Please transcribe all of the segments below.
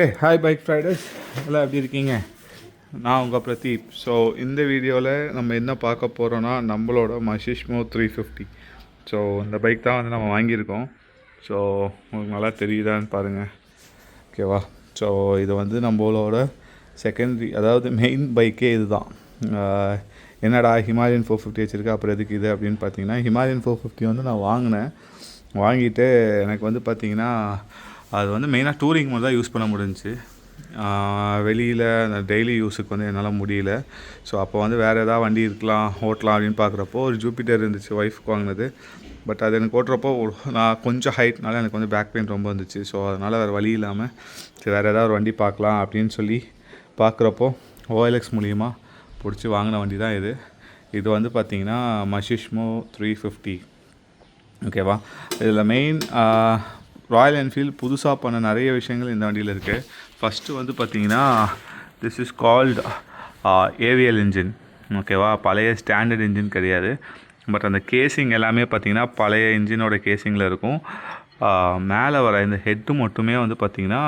Okay, hi bike ஃப்ரைடர்ஸ், எல்லாம் எப்படி இருக்கீங்க? நான் உங்கள் பிரதீப். ஸோ இந்த வீடியோவில் நம்ம என்ன பார்க்க போகிறோன்னா நம்மளோட மஷிஷ்மோ 350. ஸோ இந்த பைக் தான் வந்து நம்ம வாங்கியிருக்கோம். ஸோ உங்களுக்கு நல்லா தெரியுதான்னு பாருங்கள், ஓகேவா? ஸோ இது வந்து நம்மளோட செகண்டரி, அதாவது மெயின் பைக்கே இது தான். என்னடா ஹிமாலயன் 450 வச்சுருக்கு, அப்புறம் எதுக்கு இது அப்படின்னு பார்த்தீங்கன்னா, ஹிமாலயன் 450 வந்து நான் வாங்கிட்டு எனக்கு வந்து பார்த்திங்கன்னா அது வந்து மெயினாக டூரிங் மட்டும் தான் யூஸ் பண்ண முடிஞ்சிச்சு. வெளியில் அந்த டெய்லி யூஸுக்கு வந்து என்னால் முடியல. ஸோ அப்போ வந்து வேறு எதாவது வண்டி ஓட்டலாம் அப்படின்னு பார்க்குறப்போ ஒரு ஜூபிட்டர் இருந்துச்சு, ஒய்ஃப்க்கு வாங்கினது. பட் அது எனக்கு ஓட்டுறப்போ நான் கொஞ்சம் ஹைட்னால எனக்கு வந்து பேக் பெயின் ரொம்ப வந்துச்சு. ஸோ அதனால் வேறு வழி இல்லாமல் சரி வேறு ஏதாவது ஒரு வண்டி பார்க்கலாம் அப்படின்னு சொல்லி பார்க்குறப்போ OLX மூலிமா பிடிச்சி வாங்கின வண்டி தான் இது. இது வந்து பார்த்திங்கன்னா மஷிஷ்மோ 350, ஓகேவா? இதில் மெயின் ராயல் என்ஃபீல்டு புதுசாக பண்ண நிறைய விஷயங்கள் இந்த வண்டியில் இருக்குது. ஃபஸ்ட்டு வந்து பார்த்திங்கன்னா this is called AVL engine, ஓகேவா? பழைய ஸ்டாண்டர்ட் இன்ஜின் கிடையாது. பட் அந்த கேசிங் எல்லாமே பார்த்திங்கன்னா பழைய இன்ஜினோட கேசிங்கில் இருக்கும். மேலே வர இந்த ஹெட்டு மட்டுமே வந்து பார்த்திங்கன்னா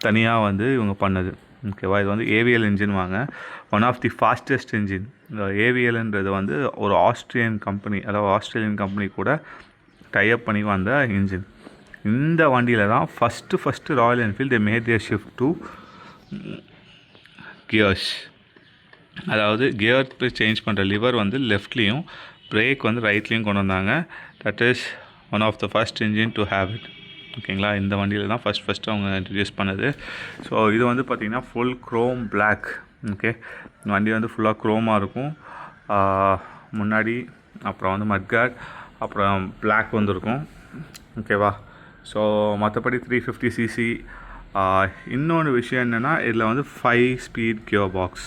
தனியாக வந்து இவங்க பண்ணது, ஓகேவா? இது வந்து ஏவிஎல் இன்ஜின் வாங்க, one of the fastest engine. இந்த ஏவிஎல்ன்றது வந்து ஒரு ஆஸ்திரேலியன் கம்பெனி கூட டைப் பண்ணி வந்த இன்ஜின். இந்த வண்டியில் தான் first Royal Enfield made their shift to gears. அதாவது கியர் சேஞ்ச் பண்ணுற லிவர் வந்து லெஃப்ட்லேயும் பிரேக் வந்து ரைட்லேயும் கொண்டு வந்தாங்க. That is one of the first engine to have it, ஓகேங்களா? இந்த வண்டியில் தான் ஃபஸ்ட்டு அவங்க இன்ட்ரடியூஸ் பண்ணது. ஸோ இது வந்து பார்த்திங்கன்னா ஃபுல் க்ரோம் பிளாக், ஓகே? இந்த வண்டி வந்து ஃபுல்லாக க்ரோமாக இருக்கும் முன்னாடி. அப்புறம் வந்து மட்கார்ட், அப்புறம் பிளாக் வந்துருக்கும், ஓகேவா? ஸோ மற்றபடி 350cc. இன்னொன்று விஷயம் என்னென்னா, இதில் வந்து 5 speed gear box,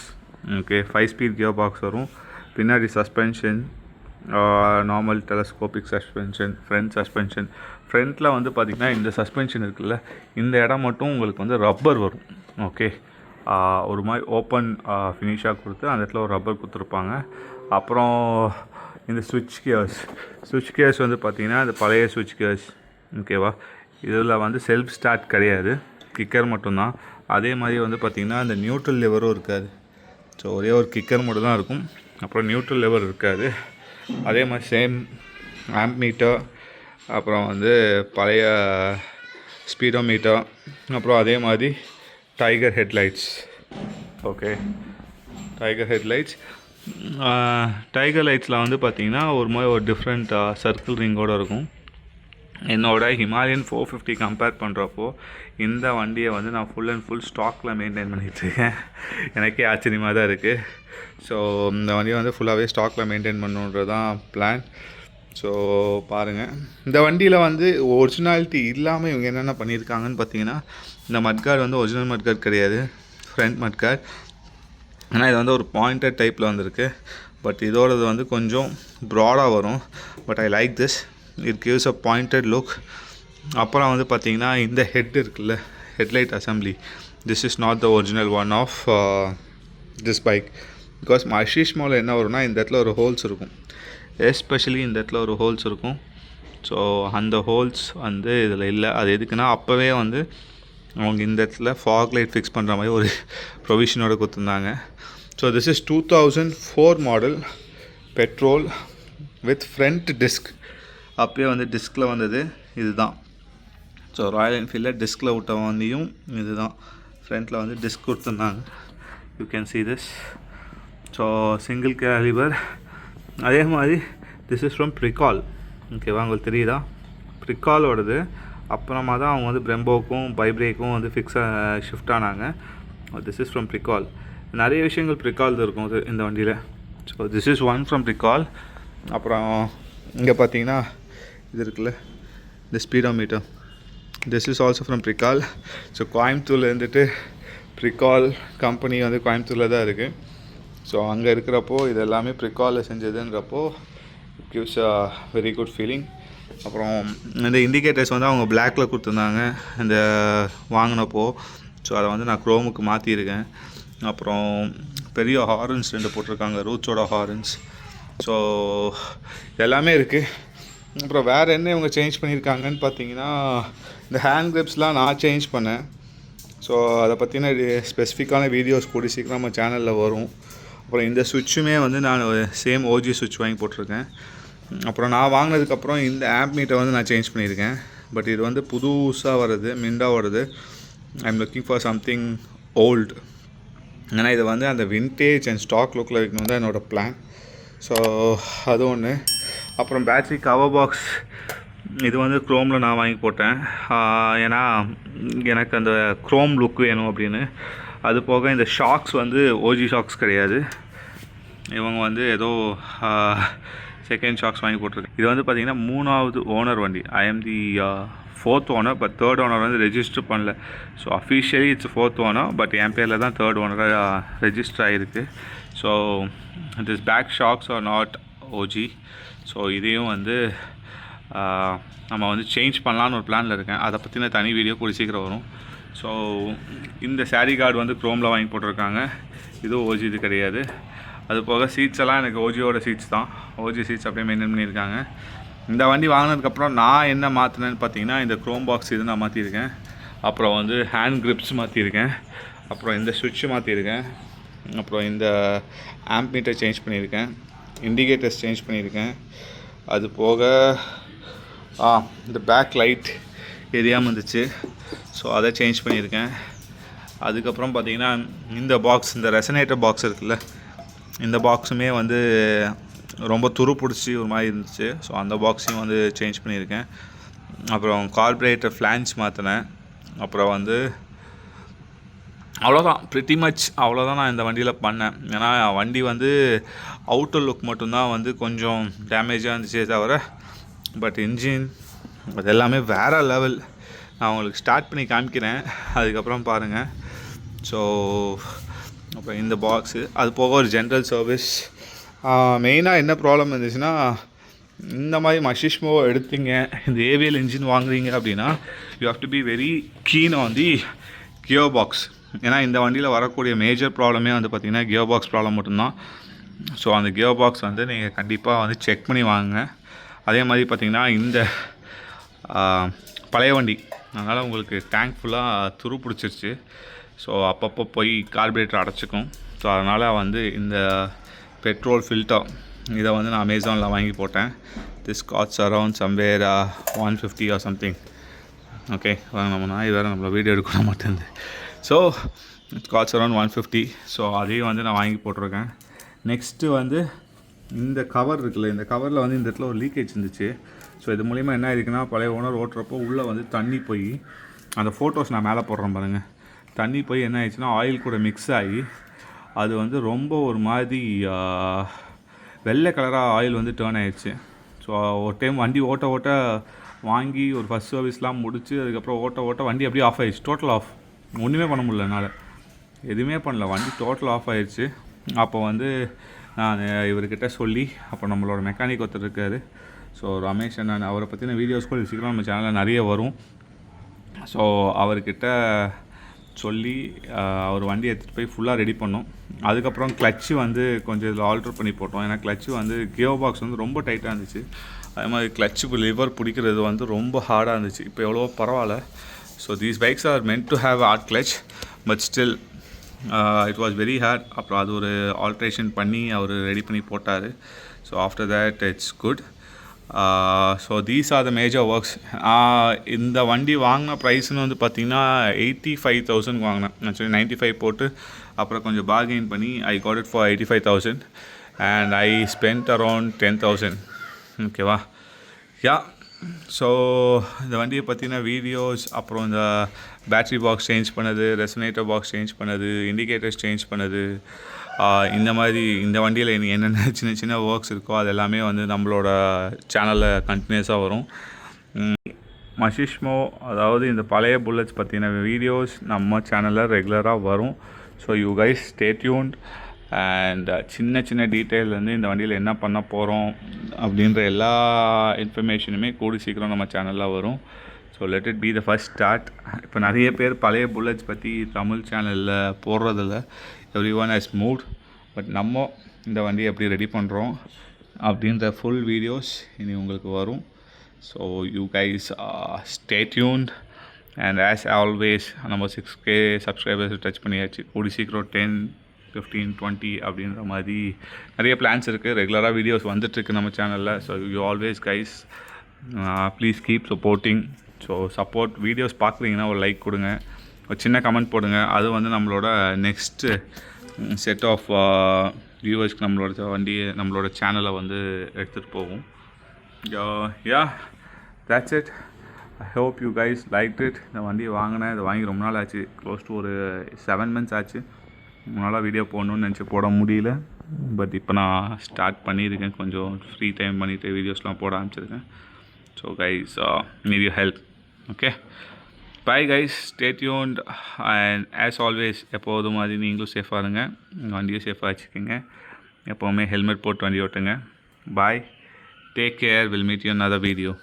okay? 5 speed gear box வரும். பின்னாடி சஸ்பென்ஷன் நார்மல் டெலஸ்கோபிக் சஸ்பென்ஷன், ஃப்ரண்ட்டில் வந்து பார்த்திங்கன்னா இந்த சஸ்பென்ஷன் இருக்குல்ல, இந்த இடம் மட்டும் உங்களுக்கு வந்து ரப்பர் வரும், ஓகே? ஒரு மாதிரி ஓப்பன் ஃபினிஷாக கொடுத்து அந்த இடத்துல ஒரு ரப்பர் கொடுத்துருப்பாங்க. அப்புறம் இந்த ஸ்விட்ச் கியர்ஸ் வந்து பார்த்திங்கன்னா இந்த பழைய ஸ்விட்ச் கியர்ஸ், ஓகேவா? இதில் வந்து செல்ஃப் ஸ்டார்ட் கிடையாது, கிக்கர் மட்டும்தான். அதே மாதிரி வந்து பார்த்திங்கன்னா இந்த நியூட்ரல் லெவரும் இருக்காது. ஸோ ஒரே ஒரு கிக்கர் மட்டும் தான் இருக்கும், அப்புறம் நியூட்ரல் லெவர் இருக்காது. அதே மாதிரி சேம் ஆம்ப் மீட்டர், அப்புறம் வந்து பழைய ஸ்பீடோமீட்டர், அப்புறம் அதே மாதிரி டைகர் ஹெட்லைட்ஸ், ஓகே? டைகர் லைட்ஸில் வந்து பார்த்திங்கன்னா ஒரு மாதிரி ஒரு டிஃப்ரெண்ட் சர்க்கிள் ரிங்கோடு இருக்கும். என்னோட ஹிமாலயன் 450 கம்பேர் பண்ணுறப்போ இந்த வண்டியை வந்து நான் ஃபுல் அண்ட் ஃபுல் ஸ்டாக்கில் மெயின்டைன் பண்ணிகிட்ருக்கேன். எனக்கே ஆச்சரியமாக தான் இருக்குது. ஸோ இந்த வண்டியை வந்து ஃபுல்லாகவே ஸ்டாக்கில் மெயின்டைன் பண்ணணுன்றது தான் பிளான். ஸோ பாருங்கள், இந்த வண்டியில் வந்து ஒரிஜினாலிட்டி இல்லாமல் இவங்க என்னென்ன பண்ணியிருக்காங்கன்னு பார்த்தீங்கன்னா, இந்த மட்கார்டு வந்து ஒரிஜினல் மட்கார்டு கிடையாது, ஃப்ரண்ட் மட்கார்டு. ஆனால் இது வந்து ஒரு பாயிண்டட் டைப்பில் வந்திருக்கு. பட் இதோடது வந்து கொஞ்சம் ப்ராடாக வரும். But I like this, it gives a pointed look. அப்புறம் வந்து பார்த்திங்கன்னா இந்த ஹெட் இருக்குல்ல, headlight assembly, this is not the original one of this bike. Because மஷிஷ்மோவில் என்ன வரும்னா, இந்த இடத்துல ஒரு ஹோல்ஸ் இருக்கும், எஸ்பெஷலி இந்த இடத்துல ஒரு ஹோல்ஸ் இருக்கும். ஸோ அந்த ஹோல்ஸ் வந்து இதில் இல்லை. அது எதுக்குன்னா, அப்போவே வந்து அவங்க இந்த இடத்துல ஃபாக் லைட் ஃபிக்ஸ் பண்ணுற மாதிரி ஒரு ப்ரொவிஷனோடு கொடுத்துருந்தாங்க. So this is 2004 model petrol with front disk. அப்போயே வந்து டிஸ்கில் வந்தது இது தான். ஸோ ராயல் என்ஃபீல்டில் டிஸ்கில் விட்ட வண்டியும் இது தான். ஃப்ரண்ட்டில் வந்து டிஸ்க் கொடுத்துருந்தாங்க, you can see this. So single calibre. அதே மாதிரி திஸ் இஸ் ஃப்ரம் ப்ரிகால், ஓகேவா? உங்களுக்கு தெரியுதா? ப்ரிகாலோடது. அப்புறமா தான் அவங்க வந்து பிரம்போக்கும் பைப்ரேக்கும் வந்து ஷிஃப்ட் ஆனாங்க. This is from Pricol. நிறைய விஷயங்கள் ப்ரிகால் இருக்கும் இந்த வண்டியில். So this is one from Pricol. அப்புறம் இங்கே பார்த்தீங்கன்னா இது இருக்குல்ல, இந்த speedometer, this is also from Pricol. So கோயம்புத்தூரில் இருந்துட்டு ப்ரிகால் கம்பெனி வந்து கோயம்புத்தூரில் தான் இருக்குது. ஸோ அங்கே இருக்கிறப்போ இது எல்லாமே ப்ரிகாலில் செஞ்சதுன்றப்போ it gives a very good feeling. அப்புறம் இந்த இண்டிகேட்டர்ஸ் வந்து அவங்க பிளாக்கில் கொடுத்துருந்தாங்க இந்த வாங்கினப்போ. ஸோ அதை வந்து நான் க்ரோமுக்கு மாற்றியிருக்கேன். அப்புறம் பெரிய ஹாரன்ஸ் 2 போட்டிருக்காங்க, ரூட்ஸோட ஹாரன்ஸ். ஸோ எல்லாமே இருக்குது. அப்புறம் வேறு என்ன இவங்க சேஞ்ச் பண்ணியிருக்காங்கன்னு பார்த்தீங்கன்னா, இந்த ஹேண்ட் கிரிப்ஸ்லாம் நான் சேஞ்ச் பண்ணேன். ஸோ அதை பற்றின ஸ்பெசிஃபிக்கான வீடியோஸ் கூடி சீக்கிரம் நம்ம சேனலில் வரும். அப்புறம் இந்த சுவிட்சுமே வந்து நான் சேம் ஓஜி சுவிட்ச் வாங்கி போட்டிருக்கேன். அப்புறம் நான் வாங்கினதுக்கப்புறம் இந்த ஆம்ப் மீட்டை வந்து நான் சேஞ்ச் பண்ணியிருக்கேன். பட் இது வந்து புதுசாக வருது, மிண்டாக வருது. I am looking for something old. ஏன்னா இதை வந்து அந்த வின்டேஜ் அண்ட் ஸ்டாக் லுக்கில் வைக்கணும் தான் என்னோடய பிளான். ஸோ அது ஒன்று. அப்புறம் பேட்ரி கவர் பாக்ஸ் இது வந்து க்ரோமில் நான் வாங்கி போட்டேன். ஏன்னா எனக்கு அந்த க்ரோம் லுக் வேணும் அப்படின்னு. அது போக இந்த ஷாக்ஸ் வந்து ஓஜி ஷாக்ஸ் கிடையாது, இவங்க வந்து ஏதோ செகண்ட் ஷாக்ஸ் வாங்கி போட்டிருக்கேன். இது வந்து பார்த்திங்கன்னா 3வது ஓனர் வண்டி. I am the 4th owner, but 3rd owner வந்து ரெஜிஸ்டர் பண்ணல. So officially it's 4th owner, but என் பேரில் தான் 3rd ஓனராக ரெஜிஸ்டர் ஆகிருக்கு. So this back shocks are not OG. So இதையும் வந்து நம்ம வந்து சேஞ்ச் பண்ணலான்னு ஒரு பிளானில் இருக்கேன். அதை பற்றின தனி வீடியோ கூடி சீக்கிரம் வரும். ஸோ இந்த சாரி கார்டு வந்து க்ரோமில் வாங்கி போட்டிருக்காங்க, இதுவும் ஓஜி இது கிடையாது. அது போக சீட்ஸ் எல்லாம் எனக்கு ஓஜியோட சீட்ஸ் தான், ஓஜி சீட்ஸ் அப்படியே மெயின்டைன் பண்ணியிருக்காங்க. இந்த வண்டி வாங்கினதுக்கப்புறம் நான் என்ன மாற்றினேன்னு பார்த்தீங்கன்னா, இந்த க்ரோம் பாக்ஸ் இது நான் மாற்றிருக்கேன். அப்புறம் வந்து ஹேண்ட் கிரிப்ஸ் மாற்றிருக்கேன். அப்புறம் இந்த சுவிட்சு மாற்றிருக்கேன். அப்புறம் இந்த ஆம்ப் மீட்டர் சேஞ்ச் பண்ணியிருக்கேன். இண்டிகேட்டர்ஸ் சேஞ்ச் பண்ணியிருக்கேன். அது போக இந்த பேக் லைட் எரியாமல் இருந்துச்சு, ஸோ அதை சேஞ்ச் பண்ணியிருக்கேன். அதுக்கப்புறம் பார்த்திங்கன்னா இந்த பாக்ஸ், இந்த ரெசனேட்டர் பாக்ஸ் இருக்குல்ல, இந்த பாக்ஸுமே வந்து ரொம்ப துரு பிடிச்சி ஒரு மாதிரி இருந்துச்சு. ஸோ அந்த பாக்ஸையும் வந்து சேஞ்ச் பண்ணியிருக்கேன். அப்புறம் கார்பரேட்டர் ஃப்ளான்ச் மாற்றினேன். அப்புறம் வந்து அவ்வளோதான், ப்ரிட்டி மச் அவ்வளோதான் நான் இந்த வண்டியில் பண்ணேன். ஏன்னா வண்டி வந்து அவுட்டர் லுக் மட்டும்தான் வந்து கொஞ்சம் டேமேஜாக இருந்துச்சே தவிர, பட் இன்ஜின் அது எல்லாமே வேறு லெவல். நான் உங்களுக்கு ஸ்டார்ட் பண்ணி காமிக்கிறேன், அதுக்கப்புறம் பாருங்கள். ஸோ அப்புறம் இந்த பாக்ஸு, அது போக ஒரு ஜென்ரல் சர்வீஸ். மெயினாக என்ன ப்ராப்ளம் இருந்துச்சுன்னா, இந்த மாதிரி மஷிஷ்மோ எடுத்தீங்க, இந்த ஏவிஎல் இன்ஜின் வாங்குறீங்க அப்படின்னா, you have to be very keen on the gear box. ஏன்னா இந்த வண்டியில் வரக்கூடிய மேஜர் ப்ராப்ளமே வந்து பார்த்திங்கன்னா கியர் பாக்ஸ் ப்ராப்ளம் மட்டும்தான். ஸோ அந்த கியர் பாக்ஸ் வந்து நீங்கள் கண்டிப்பாக வந்து செக் பண்ணி வாங்குங்க. அதே மாதிரி பார்த்திங்கன்னா இந்த பழைய வண்டி, அதனால் உங்களுக்கு டேங்க் ஃபுல்லாக துரு பிடிச்சிருச்சு. ஸோ அப்பப்போ போய் கார்பரேட்டர் அடைச்சிக்கும். ஸோ அதனால் வந்து இந்த பெட்ரோல் ஃபில்டர் இதை வந்து நான் அமேசானில் வாங்கி போட்டேன். This castes around somewhere 150 or something. Okay, நம்ம நாய் வேறு நம்மளை வீடியோ எடுக்க மாட்டேங்குது. So it's castes around 150. So அதையும் வந்து நான் வாங்கி போட்டிருக்கேன். நெக்ஸ்ட்டு வந்து இந்த கவர் இருக்குல்ல, இந்த கவரில் வந்து இந்த இடத்துல ஒரு லீக்கேஜ் இருந்துச்சு. ஸோ இது மூலிமா என்ன ஆயிருக்குன்னா, பழைய ஓனர் ஓட்டுறப்போ உள்ளே வந்து தண்ணி போய், அந்த ஃபோட்டோஸ் நான் மேலே போடுறேன் பாருங்கள், தண்ணி போய் என்ன ஆயிடுச்சுன்னா ஆயில் கூட மிக்ஸ் ஆகி அது வந்து ரொம்ப ஒரு மாதிரி வெள்ளை கலராக ஆயில் வந்து டேர்ன் ஆகிடுச்சு. ஸோ ஒரு டைம் வண்டி ஓட்ட வாங்கி ஒரு ஃபஸ்ட் சர்வீஸ்லாம் முடிச்சு அதுக்கப்புறம் ஓட்ட வண்டி அப்படியே ஆஃப் ஆகிடுச்சு. டோட்டல் ஆஃப், ஒன்றுமே பண்ண முடியல என்னால், எதுவுமே பண்ணல, வண்டி டோட்டல் ஆஃப் ஆகிடுச்சு. அப்போ வந்து நான் இவர்கிட்ட சொல்லி, அப்போ நம்மளோட மெக்கானிக் ஒருத்தர் இருக்கார், ஸோ ரமேஷ், நான் அவரை பற்றின வீடியோஸ் கூட சீக்கிரம் நம்ம சேனலில் நிறைய வரும். ஸோ அவர்கிட்ட சொல்லி அவர் வண்டி எடுத்துகிட்டு போய் ஃபுல்லாக ரெடி பண்ணோம். அதுக்கப்புறம் கிளச்சு வந்து கொஞ்சம் இதில் ஆல்ட்ரு பண்ணி போட்டோம். ஏன்னா கிளச்சு வந்து கியர் பாக்ஸ் வந்து ரொம்ப டைட்டாக இருந்துச்சு. அதே மாதிரி கிளச்சு லிவர் பிடிக்கிறது வந்து ரொம்ப ஹார்டாக இருந்துச்சு. இப்போ எவ்வளோ பரவாயில்ல. So these bikes are meant to have hard clutch, but still it was very hard. அப்புறம் அது ஒரு ஆல்ட்ரேஷன் பண்ணி அவர் ரெடி பண்ணி போட்டார். So after that it's good. So these are the major works. இந்த வண்டி வாங்கின ப்ரைஸ்னு வந்து பார்த்திங்கன்னா 85,000 வாங்கினேன். ஆக்சுவலி 95 போட்டு அப்புறம் கொஞ்சம் பார்கெயின் பண்ணி I got it for 85,000 and I spend around 10,000. ஓகேவா? யா. ஸோ இந்த வண்டியை பற்றின வீடியோஸ், அப்புறம் இந்த பேட்ரி பாக்ஸ் சேஞ்ச் பண்ணது, ரெசனேட்டர் பாக்ஸ் சேஞ்ச் பண்ணது, இண்டிகேட்டர்ஸ் சேஞ்ச் பண்ணது, இந்த மாதிரி இந்த வண்டியில் என்னென்ன சின்ன சின்ன ஒர்க்ஸ் இருக்கோ அது எல்லாமே வந்து நம்மளோட சேனலில் கண்டினியூஸாக வரும். மஷிஷ்மோ, அதாவது இந்த பழைய புல்லட்ஸ் பற்றின வீடியோஸ் நம்ம சேனலில் ரெகுலராக வரும். So you guys stay tuned. And சின்ன சின்ன டீட்டெயில்லேருந்து இந்த வண்டியில் என்ன பண்ண போகிறோம் அப்படின்ற எல்லா இன்ஃபர்மேஷனுமே கூடி சீக்கிரம் நம்ம சேனலில் வரும். So let it be the first start. இப்போ நிறைய பேர் பழைய புல்லட்ஸ் பற்றி தமிழ் சேனலில் போடுறதில்ல. Every one has moved. But நம்ம இந்த வண்டியை எப்படி ரெடி பண்ணுறோம் அப்படின்ற ஃபுல் வீடியோஸ் இனி உங்களுக்கு வரும். So you guys stay tuned. And as always நம்ம 6K சப்ஸ்கிரைபர்ஸ் டச் பண்ணியாச்சு. கூடி சீக்கிரம் 10, 15, 20 அப்படின்ற மாதிரி நிறைய பிளான்ஸ் இருக்குது. ரெகுலராக வீடியோஸ் வந்துட்டுருக்கு நம்ம சேனலில். So you always guys please keep supporting. So support videos பார்க்குறீங்கன்னா ஒரு லைக் கொடுங்க, ஒரு சின்ன கமெண்ட் போடுங்க. அது வந்து நம்மளோட நெக்ஸ்ட்டு செட் ஆஃப் வியூவர்ஸ்க்கு நம்மளோட சேனலை வந்து எடுத்துகிட்டு போகும். யா that's it. I hope you guys liked it. இந்த வண்டியை வாங்கினேன், இதை வாங்கி ரொம்ப நாள் ஆச்சு. க்ளோஸ் டு ஒரு 7 months ஆச்சு. ரொம்ப நாளாக வீடியோ போடணும்னு நினச்சி போட முடியல. பட் இப்போ நான் ஸ்டார்ட் பண்ணியிருக்கேன், கொஞ்சம் ஃப்ரீ டைம் பண்ணிவிட்டு வீடியோஸ்லாம் போட ஆரம்பிச்சிருக்கேன். So guys need your help. Okay, bye guys, stay tuned. And as always எப்போதும் மாதிரி நீங்களும் சேஃபாக இருங்க, வண்டியும் சேஃபாக வச்சுக்கோங்க. எப்போவுமே ஹெல்மெட் போட்டு வண்டி ஓட்டுங்க. Bye, take care, will meet you another video.